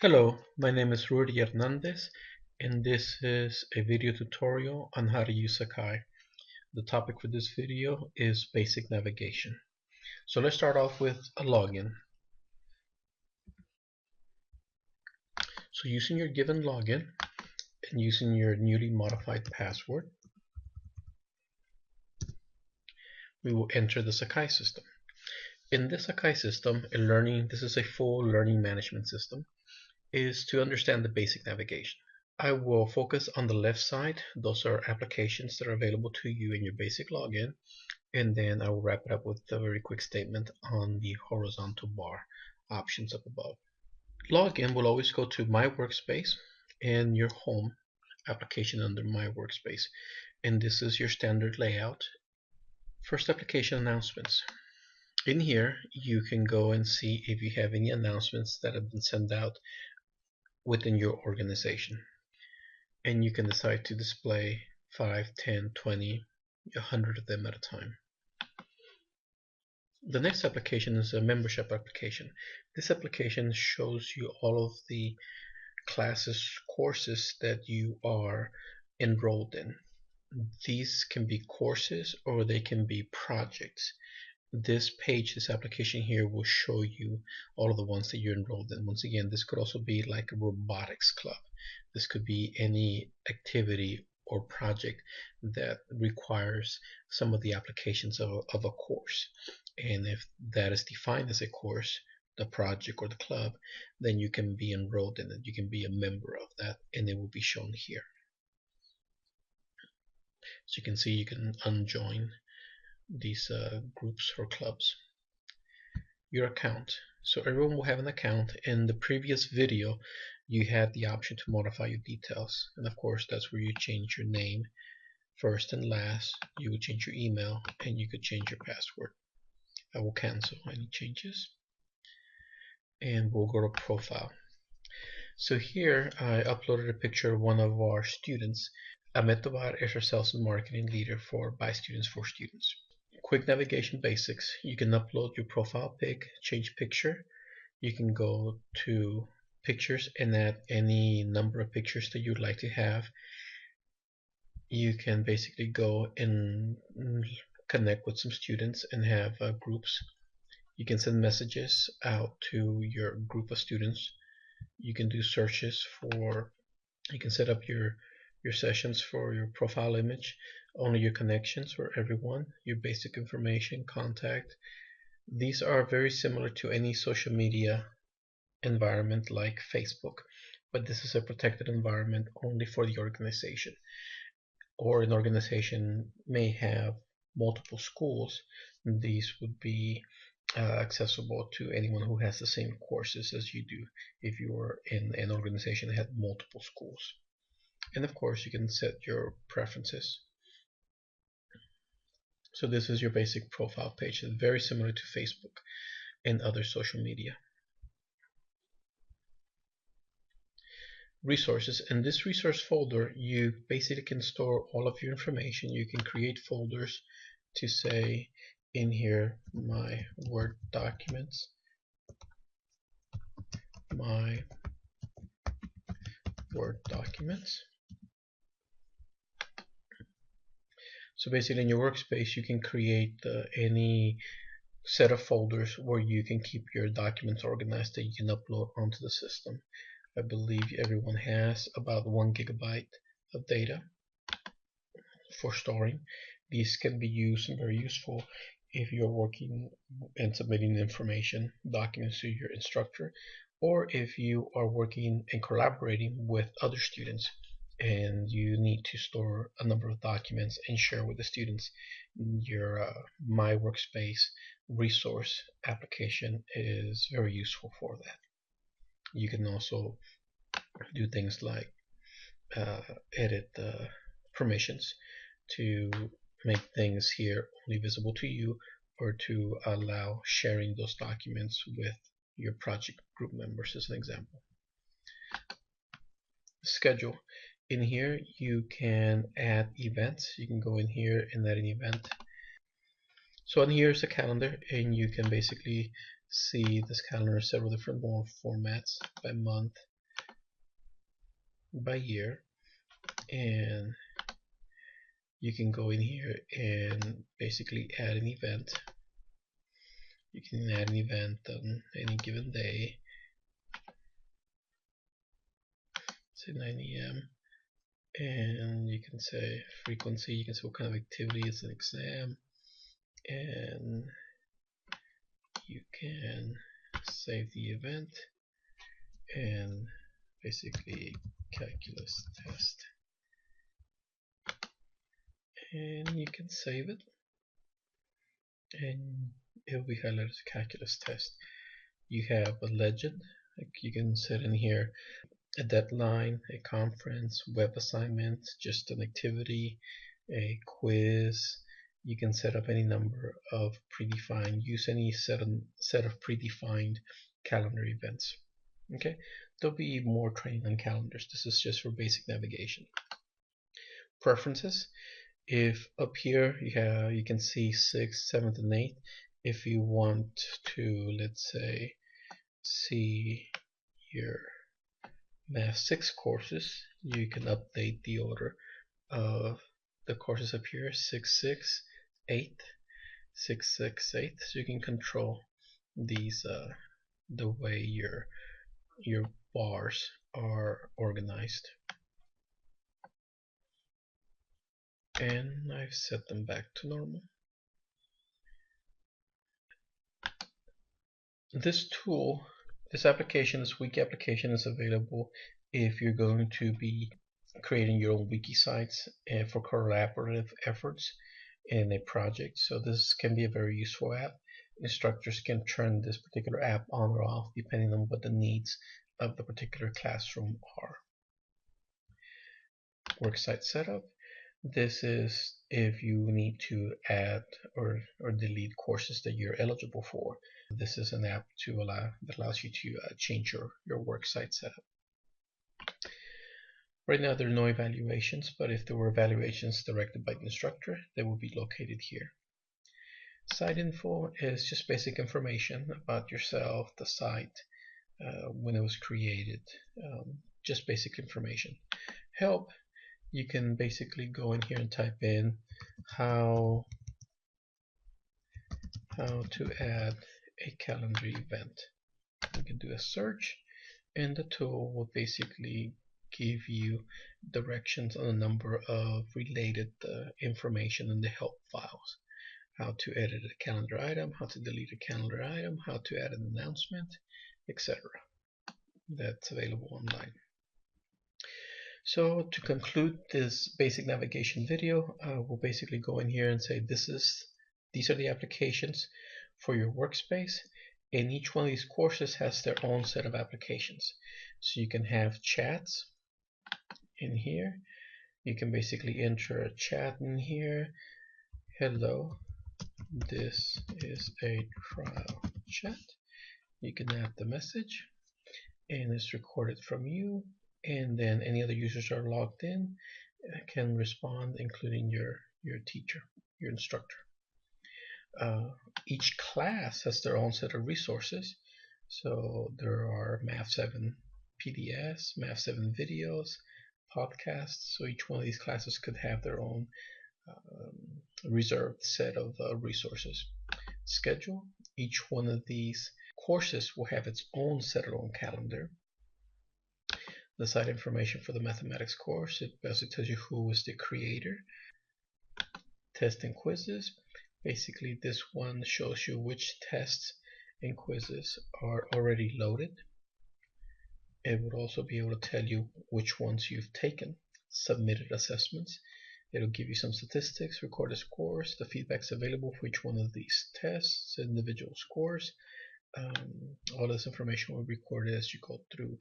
Hello, my name is Rudy Hernandez, and this is a video tutorial on how to use Sakai. The topic for this video is basic navigation. So let's start off with a login. So using your given login and using your newly modified password, we will enter the Sakai system. In the Sakai system, this is a full learning management system, is to understand the basic navigation. I will focus on the left side. Those are applications that are available to you in your basic login, and then I will wrap it up with a very quick statement on the horizontal bar options up above. Login will always go to My Workspace and your home application under My Workspace, and this is your standard layout. First, application announcements. In here you can go and see if you have any announcements that have been sent out within your organization, and you can decide to display 5, 10, 20, 100 of them at a time. The next application is a membership application. This application shows you all of the courses that you are enrolled in. These can be courses or they can be projects. This application here will show you all of the ones that you're enrolled in. Once again, this could also be like a robotics club. This could be any activity or project that requires some of the applications of a course. And if that is defined as a course, the project or the club, then you can be enrolled in it. You can be a member of that, and it will be shown here. So you can see you can unjoin these groups or clubs. Your account. So everyone will have an account. In the previous video, you had the option to modify your details, and of course that's where you change your name first and last. You would change your email, and you could change your password. I will cancel any changes, and we'll go to profile. So here I uploaded a picture of one of our students. Ahmed Tovar is our sales and marketing leader by Students for Students. Quick navigation basics. You can upload your profile pic, change picture. You can go to pictures and add any number of pictures that you'd like to have. You can basically go and connect with some students and have groups. You can send messages out to your group of students. You can do searches you can set up your sessions for your profile image, only your connections for everyone, your basic information, contact. These are very similar to any social media environment like Facebook, but this is a protected environment only for the organization. Or an organization may have multiple schools. These would be accessible to anyone who has the same courses as you do if you're in an organization that had multiple schools. And of course you can set your preferences. So this is your basic profile page. It's very similar to Facebook and other social media. Resources. In this resource folder, you basically can store all of your information. You can create folders to say in here, my Word documents, my Word documents. So basically in your workspace, you can create any set of folders where you can keep your documents organized that you can upload onto the system. I believe everyone has about 1 gigabyte of data for storing. These can be used and very useful if you're working and submitting information, documents to your instructor, or if you are working and collaborating with other students and you need to store a number of documents and share with the students. Your My Workspace resource application is very useful for that. You can also do things like edit the permissions to make things here only visible to you, or to allow sharing those documents with your project group members, as an example. Schedule. In here you can add events. You can go in here and add an event. So in here is a calendar, and you can basically see this calendar in several different formats: by month, by year, and you can go in here and basically add an event. You can add an event on any given day, say 9 a.m. and you can say frequency, you can say what kind of activity is an exam, and you can save the event and basically calculus test, and you can save it and it will be highlighted as calculus test. You have a legend, like you can set in here a deadline, a conference, web assignment, just an activity, a quiz. You can set up any number of predefined, use any set of predefined calendar events. Okay, there'll be more training on calendars. This is just for basic navigation. Preferences. If up here you can see 6th, 7th, and 8th. If you want to, let's say, see your Math 6 courses, you can update the order of the courses up here, 6, 6, 8, 6, 6, 8. So you can control these the way your bars are organized. And I've set them back to normal. This tool, this application, this wiki application is available if you're going to be creating your own wiki sites for collaborative efforts in a project. So this can be a very useful app. Instructors can turn this particular app on or off depending on what the needs of the particular classroom are. Worksite setup. This is if you need to add or delete courses that you're eligible for. This is an app that allows you to change your worksite setup. Right now there are no evaluations, but if there were evaluations directed by the instructor, they will be located here. Site info is just basic information about yourself, the site, when it was created, just basic information. Help. You can basically go in here and type in how to add a calendar event. You can do a search and the tool will basically give you directions on a number of related information in the help files. How to edit a calendar item, how to delete a calendar item, how to add an announcement, etc. That's available online. So to conclude this basic navigation video, we'll basically go in here and say these are the applications for your workspace, and each one of these courses has their own set of applications. So you can have chats in here. You can basically enter a chat in here. Hello, this is a trial chat. You can add the message and it's recorded from you, and then any other users are logged in can respond, including your teacher, your instructor. Each class has their own set of resources. So there are Math 7 PDFs, Math 7 videos, podcasts. So each one of these classes could have their own reserved set of resources. Schedule. Each one of these courses will have its own set of own calendar. The site information for the mathematics course, it basically tells you who is the creator. Tests and quizzes. Basically this one shows you which tests and quizzes are already loaded. It would also be able to tell you which ones you've taken, submitted assessments. It'll give you some statistics, recorded scores, the feedbacks available for each one of these tests, individual scores. All this information will be recorded as you go through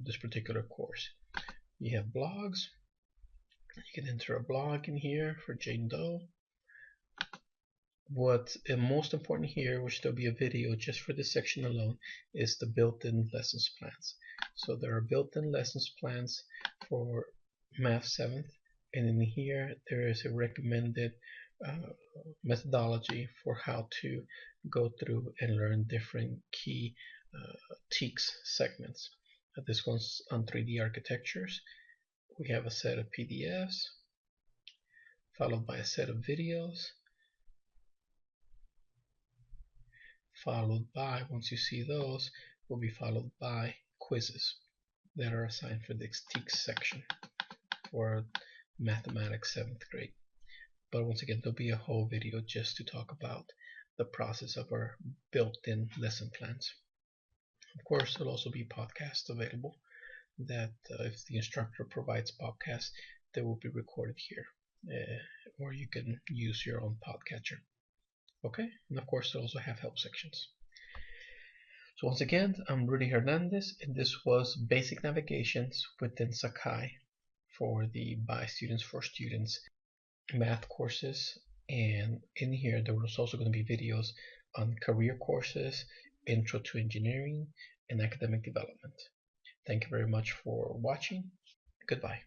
this particular course. You have blogs. You can enter a blog in here for Jane Doe. What's most important here, which there'll be a video just for this section alone, is the built-in lessons plans. So there are built-in lessons plans for Math 7th, and in here there is a recommended methodology for how to go through and learn different key TEKS segments. This one's on 3D architectures. We have a set of PDFs, followed by a set of videos, followed by, once you see those, will be followed by quizzes that are assigned for the TEACS section for mathematics 7th grade. But once again, there'll be a whole video just to talk about the process of our built-in lesson plans. Of course, there'll also be podcasts available that if the instructor provides podcasts, they will be recorded here, or you can use your own podcatcher. Okay, and of course, they also have help sections. So once again, I'm Rudy Hernandez, and this was Basic Navigations within Sakai for the By Students for Students math courses. And in here, there was also going to be videos on career courses, Intro to Engineering, and Academic Development. Thank you very much for watching. Goodbye.